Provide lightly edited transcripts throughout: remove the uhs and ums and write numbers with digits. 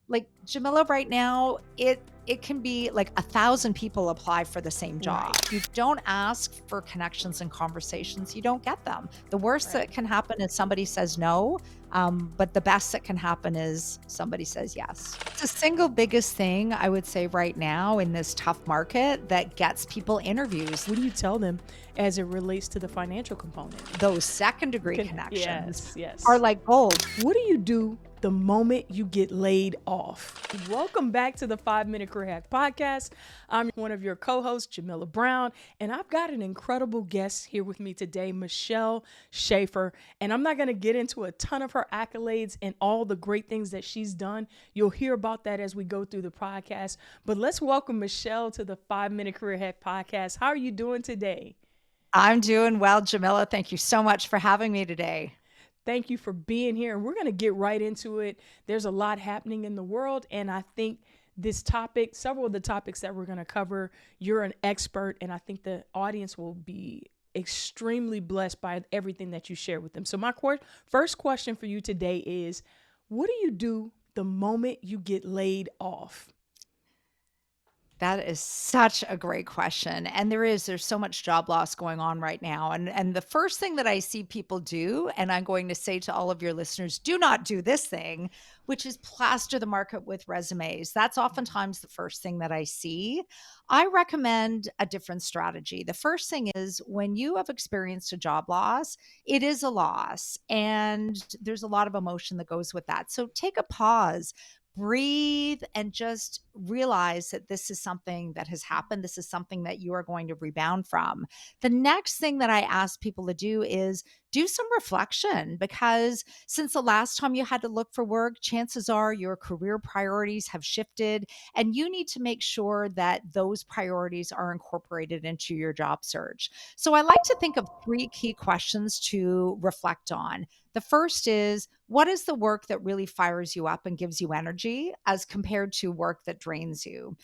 Like Jamila, right now, it can be like 1,000 people apply for the same job. Right, You don't ask for connections and conversations, you don't get them. The worst right. that can happen is somebody says no, but the best that can happen is somebody says yes. It's the single biggest thing I would say right now in this tough market that gets people interviews. What do you tell them as it relates to the financial component? Those second degree connections Yes, are yes. like gold. What do you do the moment you get laid off? Welcome back to the 5 Minute Career Hack Podcast. I'm one of your co-hosts, Jamila Brown, and I've got an incredible guest here with me today, Michelle Schafer. And I'm not going to get into a ton of her accolades and all the great things that she's done. You'll hear about that as we go through the podcast. But let's welcome Michelle to the 5 Minute Career Hack Podcast. How are you doing today? I'm doing well, Jamila. Thank you so much for having me today. Thank you for being here. And we're going to get right into it. There's a lot happening in the world. And I think this topic, several of the topics that we're going to cover, you're an expert. And I think the audience will be extremely blessed by everything that you share with them. So, my first question for you today is, what do you do the moment you get laid off? That is such a great question. And there's so much job loss going on right now. And the first thing that I see people do, and I'm going to say to all of your listeners, do not do this thing, which is plaster the market with resumes. That's oftentimes the first thing that I see. I recommend a different strategy. The first thing is when you have experienced a job loss, it is a loss and there's a lot of emotion that goes with that. So take a pause, breathe, and just realize that this is something that has happened. This is something that you are going to rebound from. The next thing that I ask people to do is do some reflection, because since the last time you had to look for work, chances are your career priorities have shifted, and you need to make sure that those priorities are incorporated into your job search. So I like to think of three key questions to reflect on. The first is, what is the work that really fires you up and gives you energy as compared to work that drains you?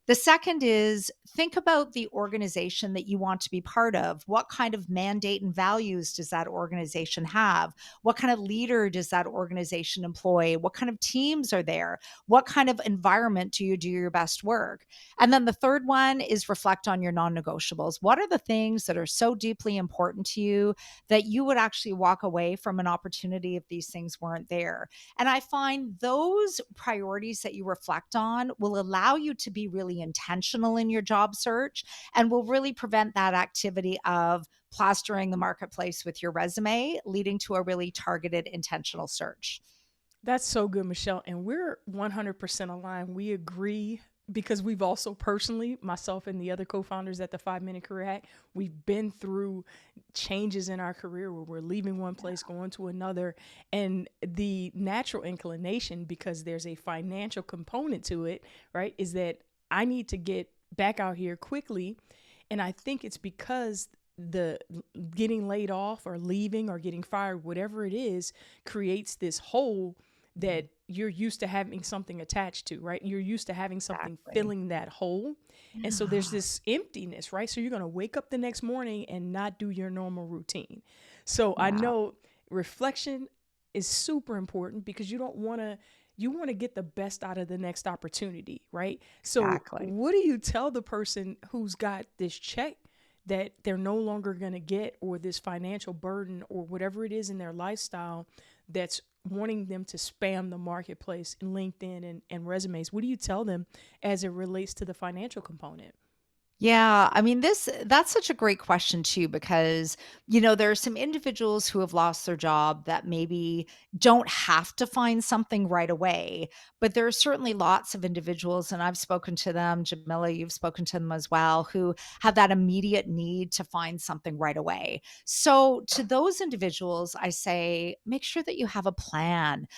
The second is, think about the organization that you want to be part of. What kind of mandate and values does that organization have? What kind of leader does that organization employ? What kind of teams are there? What kind of environment do you do your best work? And then the third one is reflect on your non negotiables. What are the things that are so deeply important to you that you would actually walk away from an opportunity if these things weren't there? And I find those priorities that you reflect on will allow you to be really intentional in your job search and will really prevent that activity of plastering the marketplace with your resume, leading to a really targeted, intentional search. That's so good, Michelle. And we're 100% aligned. We agree because we've also personally, myself and the other co-founders at the 5 Minute Career Hack, we've been through changes in our career where we're leaving one place, going to another. And the natural inclination, because there's a financial component to it, right, is that I need to get back out here quickly. And I think it's because the getting laid off or leaving or getting fired, whatever it is, creates this hole that you're used to having something attached to, right? You're used to having something Exactly. filling that hole. And so there's Yeah. this emptiness, right? So you're going to wake up the next morning and not do your normal routine. So I Yeah. know reflection is super important because you want to get the best out of the next opportunity, right? So Exactly. what do you tell the person who's got this check that they're no longer going to get, or this financial burden or whatever it is in their lifestyle that's wanting them to spam the marketplace in LinkedIn and resumes? What do you tell them as it relates to the financial component? Yeah, I mean that's such a great question too, because there are some individuals who have lost their job that maybe don't have to find something right away, but there are certainly lots of individuals, and I've spoken to them, Jamila, you've spoken to them as well, who have that immediate need to find something right away. So to those individuals, I say make sure that you have a plan.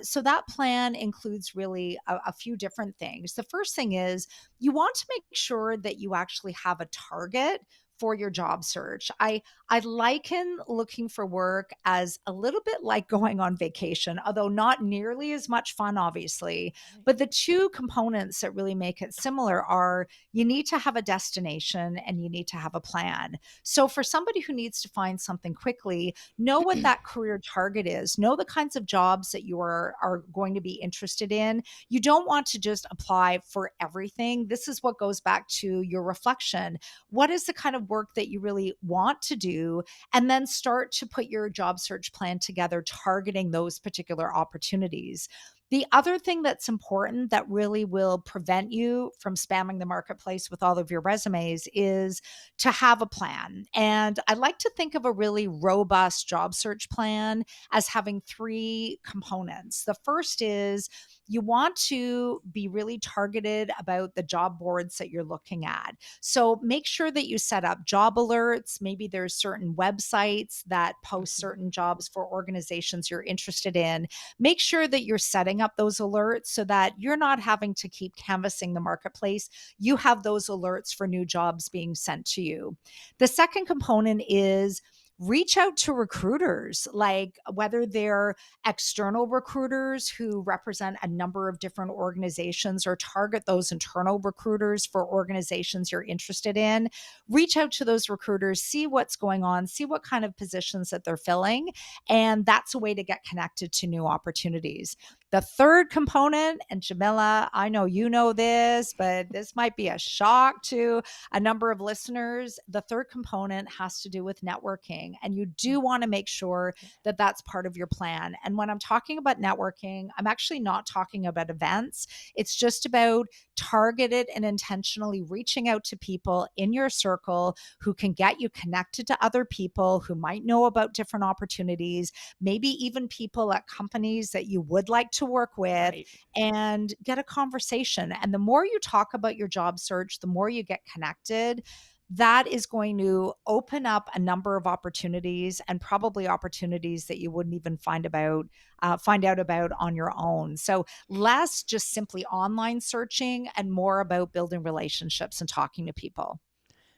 So that plan includes really a few different things. The first thing is, you want to make sure that you actually have a target for your job search. I liken looking for work as a little bit like going on vacation, although not nearly as much fun, obviously. Right. But the two components that really make it similar are you need to have a destination and you need to have a plan. So, for somebody who needs to find something quickly, know what that career target is, know the kinds of jobs that you are going to be interested in. You don't want to just apply for everything. This is what goes back to your reflection. What is the kind of work that you really want to do? And then start to put your job search plan together, targeting those particular opportunities. The other thing that's important that really will prevent you from spamming the marketplace with all of your resumes is to have a plan. And I like to think of a really robust job search plan as having three components. The first is you want to be really targeted about the job boards that you're looking at. So make sure that you set up job alerts. Maybe there's certain websites that post Mhm. certain jobs for organizations you're interested in. Make sure that you're setting up those alerts so that you're not having to keep canvassing the marketplace. You have those alerts for new jobs being sent to you. The second component is reach out to recruiters, like whether they're external recruiters who represent a number of different organizations, or target those internal recruiters for organizations you're interested in. Reach out to those recruiters, see what's going on, see what kind of positions that they're filling. And that's a way to get connected to new opportunities. The third component, and Jamila, I know you know this, but this might be a shock to a number of listeners. The third component has to do with networking. And you Mm. do want to make sure Yeah. that that's part of your plan. And when I'm talking about networking, I'm actually not talking about events. It's just about targeted and intentionally reaching out to people in your circle who can get you connected to other people who might know about different opportunities, maybe even people at companies that you would like to work with, Right. and get a conversation. And the more you talk about your job search, the more you get connected. That is going to open up a number of opportunities, and probably opportunities that you wouldn't even find out about on your own. So less just simply online searching and more about building relationships and talking to people.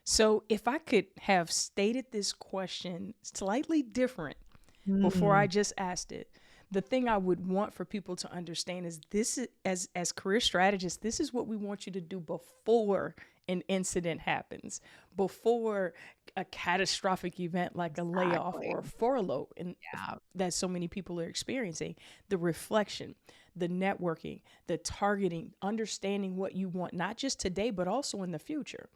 So, if I could have stated this question slightly different before I Mm, just asked it, the thing I would want for people to understand is this is, as career strategists, this is what we want you to do before an incident happens, before a catastrophic event like a layoff exactly. or a furlough Yeah. that so many people are experiencing. The reflection, the networking, the targeting, understanding what you want, not just today but also in the future.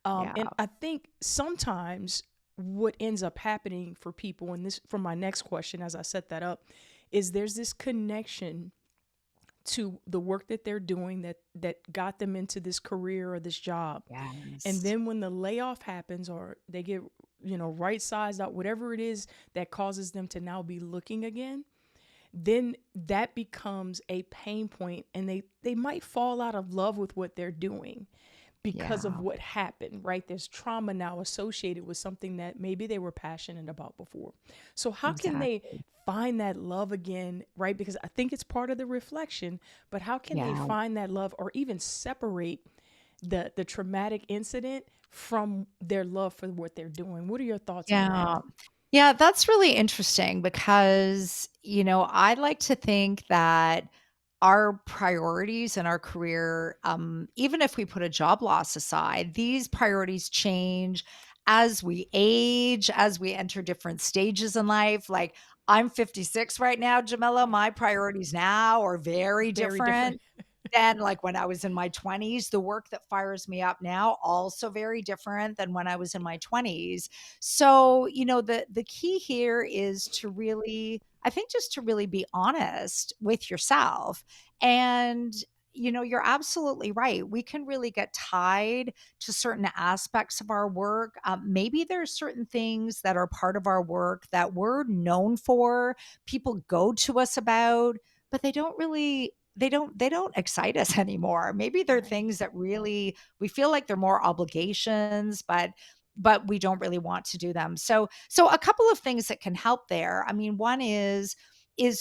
Yeah. And I think sometimes what ends up happening for people, and this for my next question as I set that up, is there's this connection to the work that they're doing that got them into this career or this job. And Yes. then when the layoff happens or they get, right sized out, whatever it is that causes them to now be looking again, then that becomes a pain point and they might fall out of love with what they're doing because of Yeah. what happened, right? There's trauma now associated with something that maybe they were passionate about before. So, how can they Exactly. find that love again, right? Because I think it's part of the reflection, but how can they Yeah. find that love or even separate the traumatic incident from their love for what they're doing? What are your thoughts on that? Yeah. Yeah, that's really interesting because, I like to think that our priorities in our career, even if we put a job loss aside, these priorities change as we age, as we enter different stages in life. Like, I'm 56 right now, Jamila. Yeah, My priorities now are very very different different. than like when I was in my 20s. The work that fires me up now also very different than when I was in my 20s. So, the key here is to really, I think, just to really be honest with yourself. And you're absolutely right. We can really get tied to certain aspects of our work. Maybe there's certain things that are part of our work that we're known for, people go to us about, but they don't excite us anymore. Maybe they're Right. things that really we feel like they're more obligations, but we don't really want to do them. So a couple of things that can help there. I mean, one is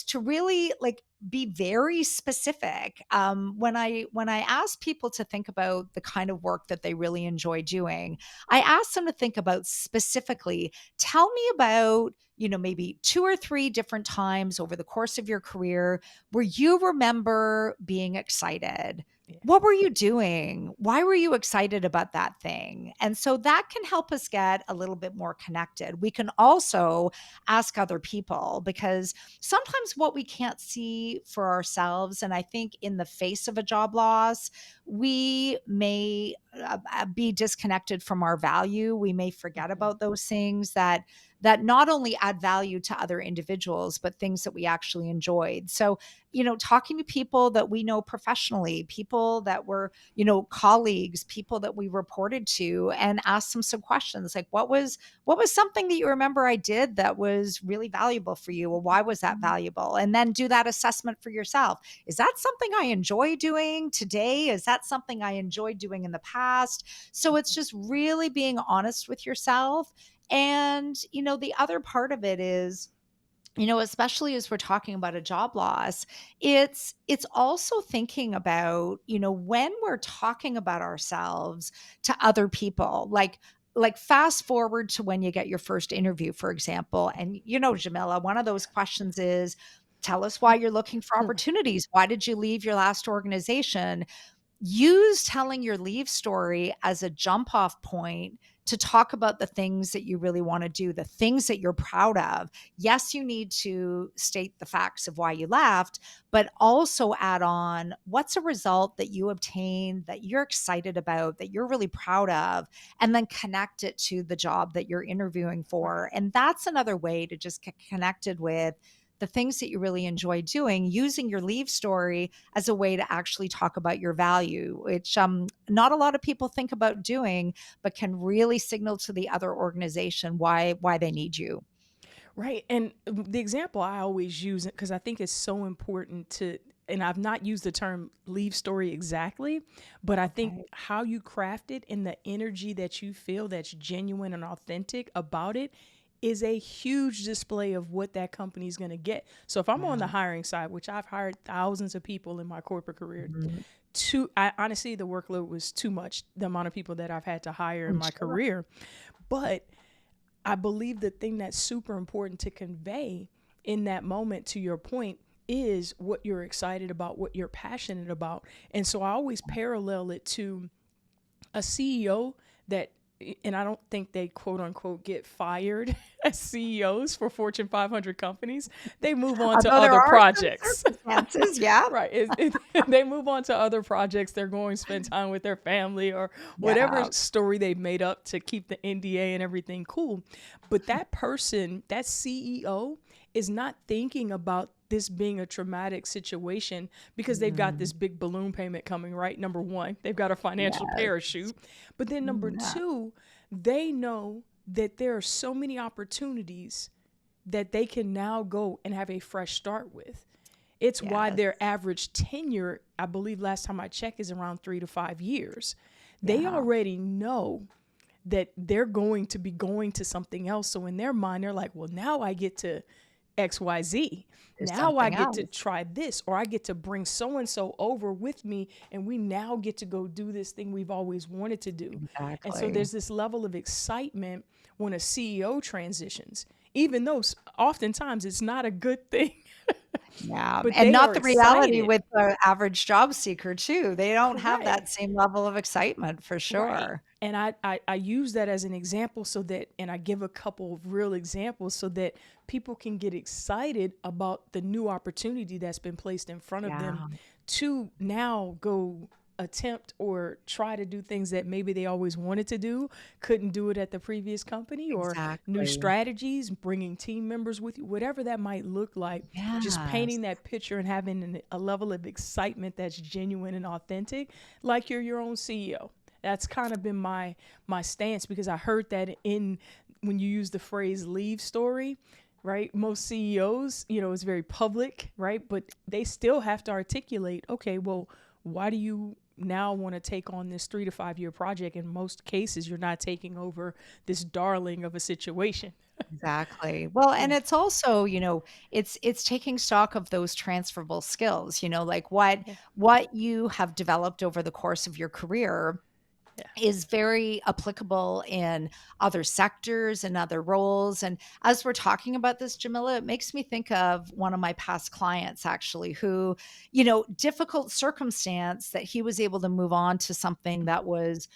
to really, like, be very specific. When I ask people to think about the kind of work that they really enjoy doing, I ask them to think about specifically, tell me about, maybe two or three different times over the course of your career where you remember being excited. Yeah. What were you doing? Why were you excited about that thing? And so that can help us get a little bit more connected. We can also ask other people, because sometimes what we can't see for ourselves, and I think in the face of a job loss, we may be disconnected from our value. We may forget Mhm. about those things that not only add value to other individuals, but things that we actually enjoyed. So, talking to people that we know professionally, people that were, colleagues, people that we reported to, and ask them some questions like, what was something that you remember I did that was really valuable for you? Or why was that valuable? And then do that assessment for yourself. Is that something I enjoy doing today? Is that something I enjoyed doing in the past? So it's just really being honest with yourself. And, the other part of it is, especially as we're talking about a job loss, it's also thinking about, when we're talking about ourselves to other people, like fast forward to when you get your first interview, for example. And Jamila, one of those questions is, tell us why you're looking for Right. opportunities. Why did you leave your last organization? Use telling your leave story as a jump off point to talk about the things that you really want to do, the things that you're proud of. Yes, you need to state the facts of why you left, but also add on, what's a result that you obtained that you're excited about, that you're really proud of, and then connect it to the job that you're interviewing Right. for. And that's another way to just get connected with the things that you really enjoy doing, using your leave story as a way to actually talk about your value, which not a lot of people think about doing, but can really signal to the other organization why they need you. Right. And the example I always use, because I think it's so important to, and I've not used the term leave story exactly, but I think Okay. how you craft it and the energy that you feel that's genuine and authentic about it is a huge display of what that company is going to get. So if I'm on the Yeah. hiring side, which I've hired thousands of people in my corporate career, Mhm. I honestly, the workload was too much, the amount of people that I've had to hire in I'm my sure. career. But I believe the thing that's super important to convey in that moment, to your point, is what you're excited about, what you're passionate about. And so I always parallel it to a CEO that, and I don't think they quote unquote get fired as CEOs for Fortune 500 companies. They move on to Although there other are some projects. circumstances, yeah. Right. They move on to other projects. They're going to spend time with their family or whatever Yeah. story they've made up to keep the NDA and everything cool. But that person, that CEO, is not thinking about this being a traumatic situation because they've got this Mm, big balloon payment coming, right? Number one, they've got a financial yes. parachute. But then number Yeah. two, they know that there are so many opportunities that they can now go and have a fresh start with. It's why Yes. their average tenure, I believe last time I checked, is around 3 to 5 years. They Yeah. already know that they're going to be going to something else. So in their mind, they're like, well, now I get to XYZ. There's Now I something get to else. try this, or I get to bring so and so over with me, and we now get to go do this thing we've always wanted to do. And so Exactly. there's this level of excitement when a CEO transitions, even though oftentimes it's not a good thing, Yeah, but and they not are the reality excited. with the average job seeker too. They don't have Correct. that same level of excitement for Right. sure. And I use that as an example so that, and I give a couple of real examples so that people can get excited about the new opportunity that's been placed in front of them Yeah, to now go attempt or try to do things that maybe they always wanted to do, couldn't do it at the previous company, or new exactly. strategies, bringing team members with you, whatever that might look like. Just Yes. painting that picture and having a level of excitement that's genuine and authentic, like you're your own CEO. That's kind of been my stance, because I heard that in when you use the phrase leave story, right? Most CEOs, it's very public, right? But they still have to articulate, okay, well, why do you now want to take on this 3 to 5 year project? In most cases, you're not taking over this darling of a situation. Exactly. Well, Yeah. and it's also, it's taking stock of those transferable skills, like Yeah. what you have developed over the course of your career Yeah. is very applicable in other sectors and other roles. And as we're talking about this, Jamila, it makes me think of one of my past clients actually, who, difficult circumstance that he was able to move on to something that was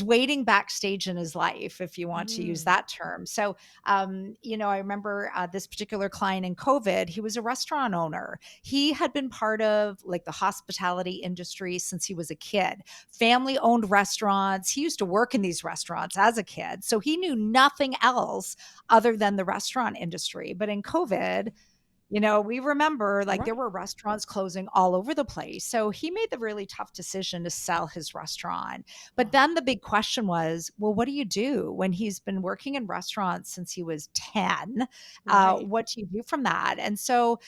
waiting backstage in his life, if you want to use Mm. that term. So, I remember this particular client in COVID, he was a restaurant owner. He had been part of like the hospitality industry since he was a kid, family owned restaurants. He used to work in these restaurants as a kid. So he knew nothing else other than the restaurant industry. But in COVID, we remember like there Right. were restaurants closing all over the place. So he made the really tough decision to sell his restaurant. But Wow. then the big question was, well, what do you do when he's been working in restaurants since he was 10? Right. What do you do from that? And so,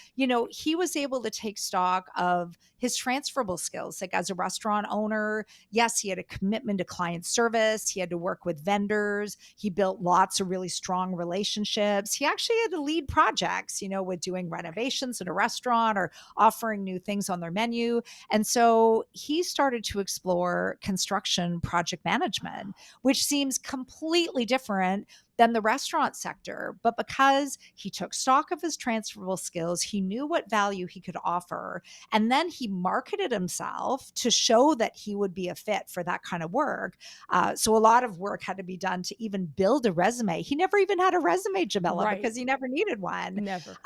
he was able to take stock of his transferable skills. Like as a restaurant owner, yes, he had a commitment to client service. He had to work with vendors. He built lots of really strong relationships. He actually had to lead projects, with doing renovations in a restaurant or offering new things on their menu. And so he started to explore construction project management, which seems completely different than the restaurant sector. But because he took stock of his transferable skills, he knew what value he could offer. And then he marketed himself to show that he would be a fit for that kind of work. So a lot of work had to be done to even build a resume. He never even had a resume, Jamila, Right. because he never needed one. Never.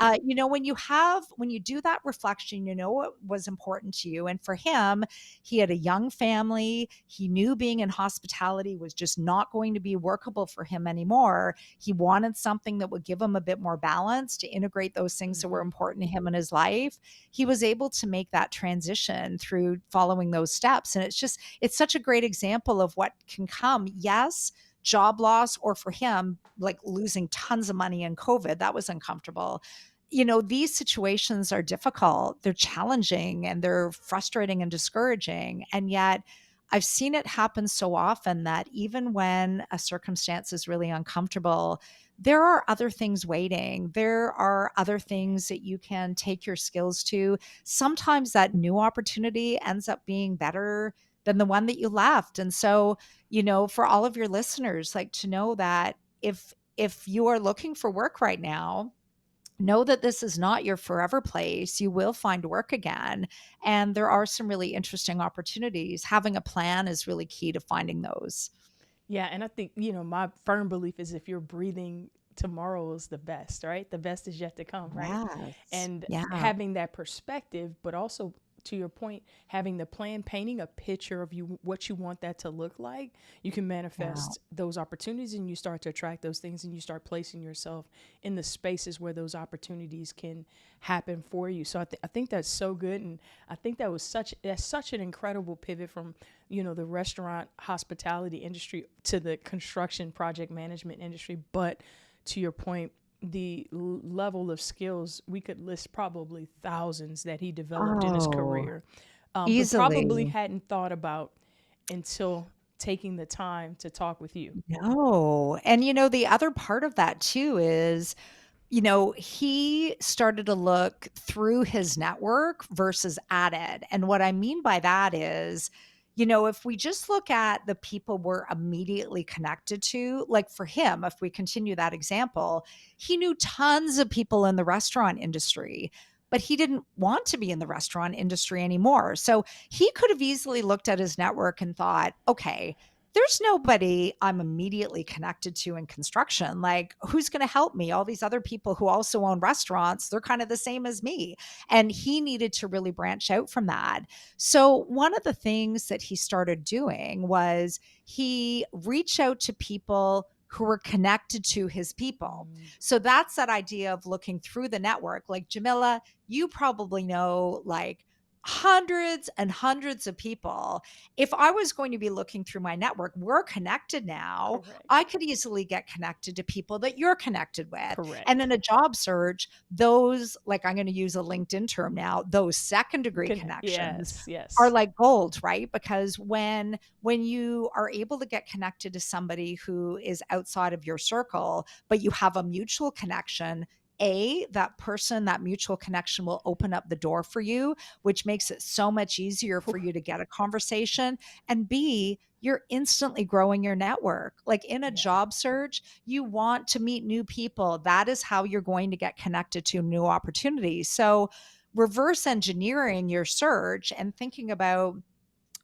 When you do that reflection, you know what was important to you. And for him, he had a young family. He knew being in hospitality was just not going to be workable for him anymore. He wanted something that would give him a bit more balance to integrate those things that were Hmm. important to him in his life. He was able to make that transition through following those steps. And it's such a great example of what can come. Yes, job loss, or for him, like losing tons of money in COVID, that was uncomfortable. These situations are difficult, they're challenging, and they're frustrating and discouraging. And yet, I've seen it happen so often that even when a circumstance is really uncomfortable, there are other things waiting. There are other things that you can take your skills to. Sometimes that new opportunity ends up being better than the one that you left. And so, for all of your listeners, like to know that if you are looking for work right now, know that this is not your forever place. You will find work again. And there are some really interesting opportunities. Having a plan is really key to finding those. Yeah, and I think, my firm belief is if you're breathing, tomorrow is the best, right? The best is yet to come, right? Yes. And Yeah. having that perspective, but also to your point, having the plan, painting a picture of you what you want that to look like, you can Yeah. manifest those opportunities and you start to attract those things and you start placing yourself in the spaces where those opportunities can happen for you. So I think that's so good, and I think that's such an incredible pivot from the restaurant hospitality industry to the construction project management industry. But to your point, the level of skills, we could list probably thousands that he developed in his Oh, career, but probably easily. hadn't thought about until taking the time to talk with you. No. And the other part of that too is, he started to look through his network versus at it. And what I mean by that is, if we just look at the people we're immediately connected to, like for him, if we continue that example, he knew tons of people in the restaurant industry, but he didn't want to be in the restaurant industry anymore. So he could have easily looked at his network and thought, okay, there's nobody I'm immediately connected to in construction. Like, who's going to help me? All these other people who also own restaurants, they're kind of the same as me. And he needed to really branch out from that. So, one of the things that he started doing was he reached out to people who were connected to his people. Mm. So, that's that idea of looking through the network. Like, Jamila, you probably know, like, hundreds and hundreds of people. If I was going to be looking through my network, we're connected now. Correct. I could easily get connected to people that you're connected with. And in Correct. a job search, those, like I'm going to use a LinkedIn term now, those second degree connections Yes, are yes. like gold, right? Because when you are able to get connected to somebody who is outside of your circle, but you have a mutual connection, that person, that mutual connection will open up the door for you, which makes it so much easier Whew. for you to get a conversation. And B, you're instantly growing your network. Like in a Yeah, job search, you want to meet new people. That is how you're going to get connected to new opportunities. So, reverse engineering your search and thinking about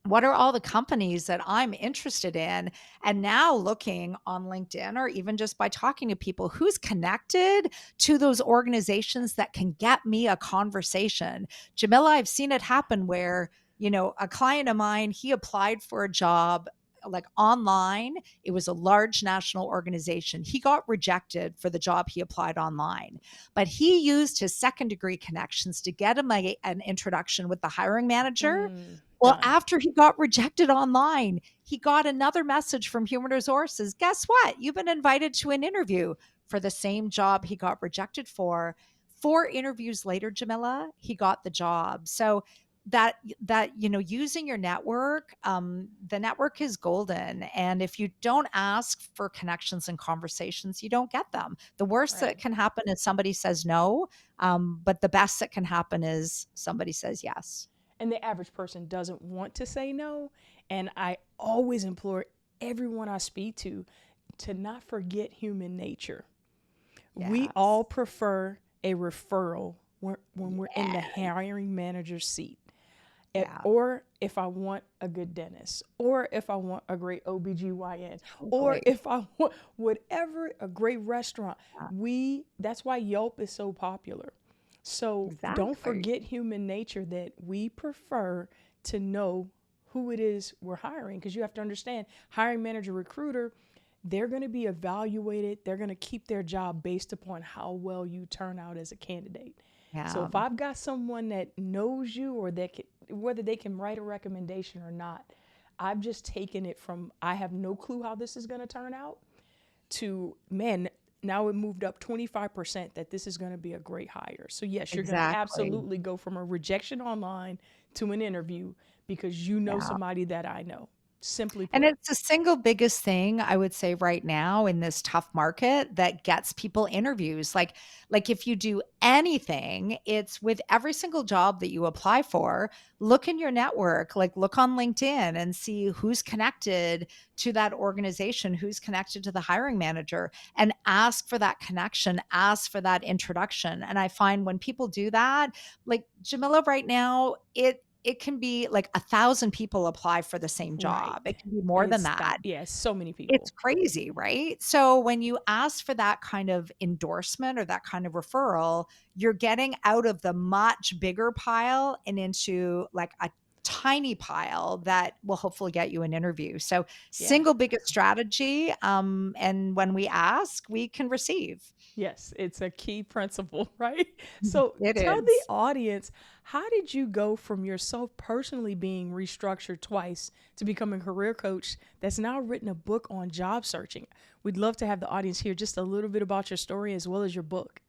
what are all the companies that I'm interested in? And now looking on LinkedIn or even just by talking to people, who's connected to those organizations that can get me a conversation. Jamila, I've seen it happen where, a client of mine, he applied for a job like online. It was a large national organization. He got rejected for the job he applied online, but he used his second degree connections to get him an introduction with the hiring manager. Well, done. after he got rejected online, he got another message from human resources. Guess what? You've been invited to an interview for the same job he got rejected for. 4 interviews later, Jamila, he got the job. So that using your network, the network is golden. And if you don't ask for connections and conversations, you don't get them. The worst that Right. can happen is somebody says no, but the best that can happen is somebody says yes. And the average person doesn't want to say no. And I always implore everyone I speak to not forget human nature. We Yes. all prefer a referral when we're in the Yeah. hiring manager's seat. Yeah, Or if I want a good dentist, or if I want a great OBGYN, or totally. if I want whatever, a great restaurant. Yeah, That's why Yelp is so popular. So don't exactly. forget human nature that we prefer to know who it is we're hiring, because you have to understand, hiring manager, recruiter, they're going to be evaluated. They're going to keep their job based upon how well you turn out as a candidate. So Yeah, if I've got someone that knows you, or that can, whether they can write a recommendation or not, I've just taken it from I have no clue how this is going to turn out to, man, now it moved up 25% that this is going to be a great hire. So yes, you're going to exactly. absolutely go from a rejection online to an interview because you know Yeah. somebody that I know. Simply And put. it's the single biggest thing I would say right now in this tough market that gets people interviews. Like if you do anything, it's with every single job that you apply for, look in your network, like look on LinkedIn and see who's connected to that organization, who's connected to the hiring manager, and ask for that connection, ask for that introduction. And I find when people do that, like Jamila right now, it can be like 1,000 people apply for the same job. Right. It can be more than It's that. that. Yeah, so many It's people. crazy, right? So when you ask for that kind of endorsement or that kind of referral, you're getting out of the much bigger pile and into like a tiny pile that will hopefully get you an interview. So Yeah. single biggest strategy, and when we ask, we can receive. Yes, it's a key principle, right? So It tell the is. audience, how did you go from yourself personally being restructured twice to becoming a career coach that's now written a book on job searching? We'd love to have the audience hear just a little bit about your story as well as your book.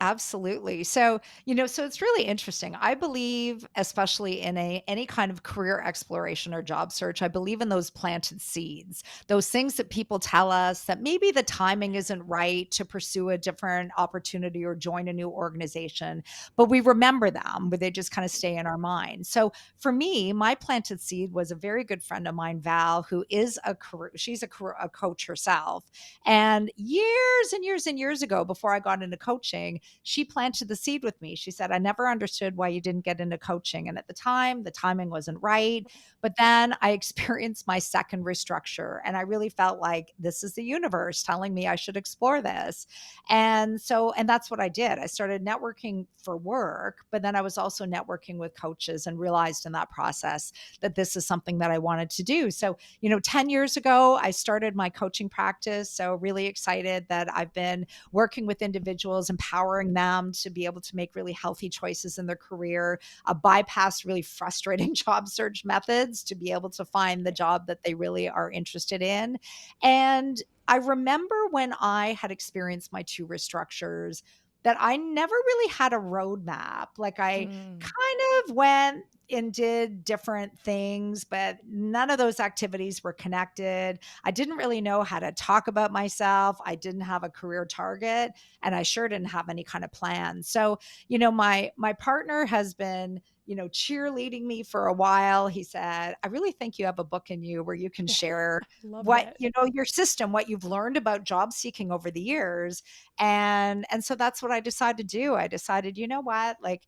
Absolutely. So it's really interesting. I believe, especially in any kind of career exploration or job search, I believe in those planted seeds, those things that people tell us that maybe the timing isn't right to pursue a different opportunity or join a new organization, but we remember them, but they just kind of stay in our mind. So for me, my planted seed was a very good friend of mine, Val, who is a coach herself. And years and years and years ago, before I got into coaching, she planted the seed with me. She said, I never understood why you didn't get into coaching. And at the time, the timing wasn't right. But then I experienced my second restructure. And I really felt like this is the universe telling me I should explore this. And that's what I did. I started networking for work, but then I was also networking with coaches and realized in that process that this is something that I wanted to do. So, 10 years ago, I started my coaching practice. So, really excited that I've been working with individuals, empowering empowering them to be able to make really healthy choices in their career, bypass really frustrating job search methods to be able to find the job that they really are interested in. And I remember when I had experienced my two restructures that I never really had a roadmap. Like I Mm, kind of went and did different things, but none of those activities were connected. I didn't really know how to talk about myself. I didn't have a career target, and I sure didn't have any kind of plan. So, my partner has been, cheerleading me for a while. He said, "I really think you have a book in you where you can share love what, that. your system, what you've learned about job seeking over the years." And so that's what I decided to do. I decided, you know what? Like,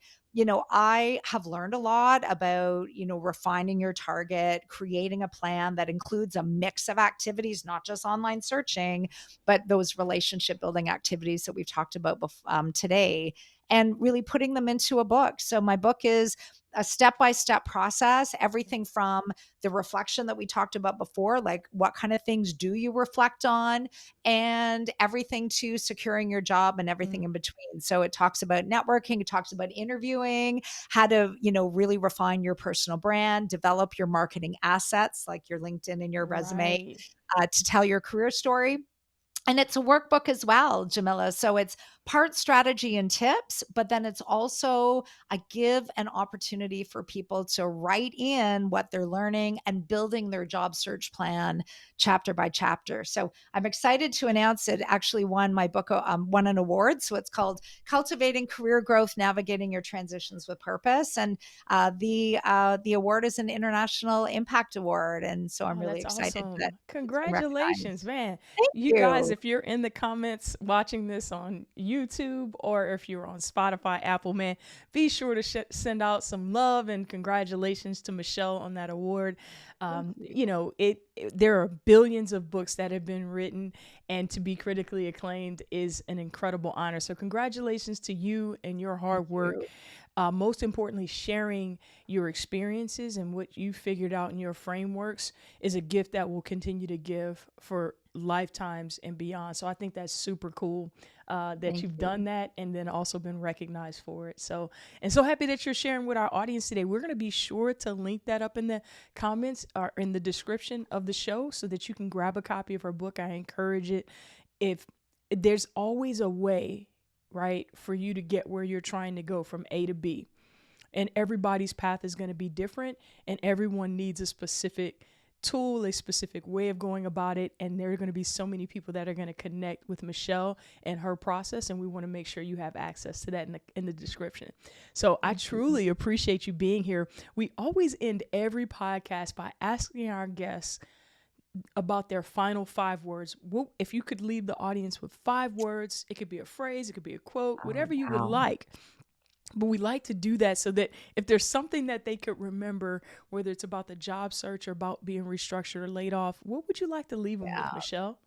I have learned a lot about, refining your target, creating a plan that includes a mix of activities, not just online searching, but those relationship building activities that we've talked about today, and really putting them into a book. So my book is a step-by-step process, everything from the reflection that we talked about before, like what kind of things do you reflect on, and everything to securing your job and everything Mm, in between. So it talks about networking, it talks about interviewing, how to, really refine your personal brand, develop your marketing assets like your LinkedIn and your resume, right. to tell your career story. And it's a workbook as well, Jamila. So it's part strategy and tips, but then it's also, I give an opportunity for people to write in what they're learning and building their job search plan chapter by chapter. So I'm excited to announce it actually won my book, won an award. So it's called Cultivating Career Growth, Navigating Your Transitions with Purpose. And the award is an International Impact Award. And so I'm Oh, really that's excited that awesome. it's been recognized. Congratulations, man. Thank You guys, you. if you're in the comments watching this on YouTube or if you're on Spotify, Apple, man, be sure to send out some love and congratulations to Michelle on that award. Thank you. There are billions of books that have been written, and to be critically acclaimed is an incredible honor. So, congratulations to you and your Thank hard work. you. Most importantly, sharing your experiences and what you figured out in your frameworks is a gift that will continue to give for lifetimes and beyond. So I think that's super cool that Thank you've you. done that and then also been recognized for it. So, and so happy that you're sharing with our audience today. We're going to be sure to link that up in the comments or in the description of the show so that you can grab a copy of her book. I encourage it. If there's always a way, right, for you to get where you're trying to go from A to B. And everybody's path is going to be different, and everyone needs a specific tool, a specific way of going about it. And there are going to be so many people that are going to connect with Michelle and her process. And we want to make sure you have access to that in the description. So I Thank you. truly appreciate you being here. We always end every podcast by asking our guests about their final 5 words. What if you could leave the audience with 5 words? It could be a phrase, it could be a quote, Oh, whatever you would wow. like. But we like to do that so that if there's something that they could remember, whether it's about the job search or about being restructured or laid off, what would you like to leave them with, Yeah. Michelle?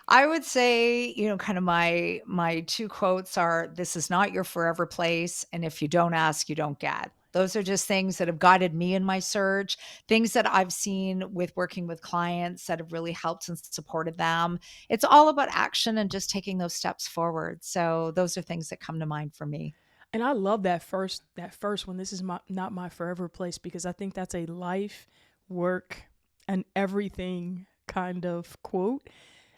I would say, kind of my two quotes are, "This is not your forever place, and if you don't ask, you don't get." Those are just things that have guided me in my search, things that I've seen with working with clients that have really helped and supported them. It's all about action and just taking those steps forward. So those are things that come to mind for me. And I love that first one. This is my not my forever place because I think that's a life, work, and everything kind of quote.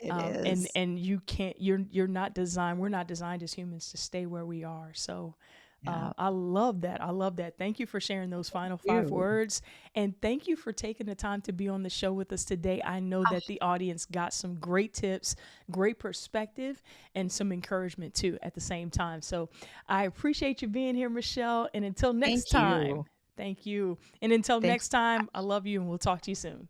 It And is. you can't you're not designed we're not designed as humans to stay where we are. So Yeah. I love that. I love that. Thank you for sharing those final five You. words. And thank you for taking the time to be on the show with us today. I know Oh, that the audience got some great tips, great perspective, and some encouragement too at the same time. So I appreciate you being here, Michelle. And until next thank time, you. thank you. And until Thank next time, I love you and we'll talk to you soon.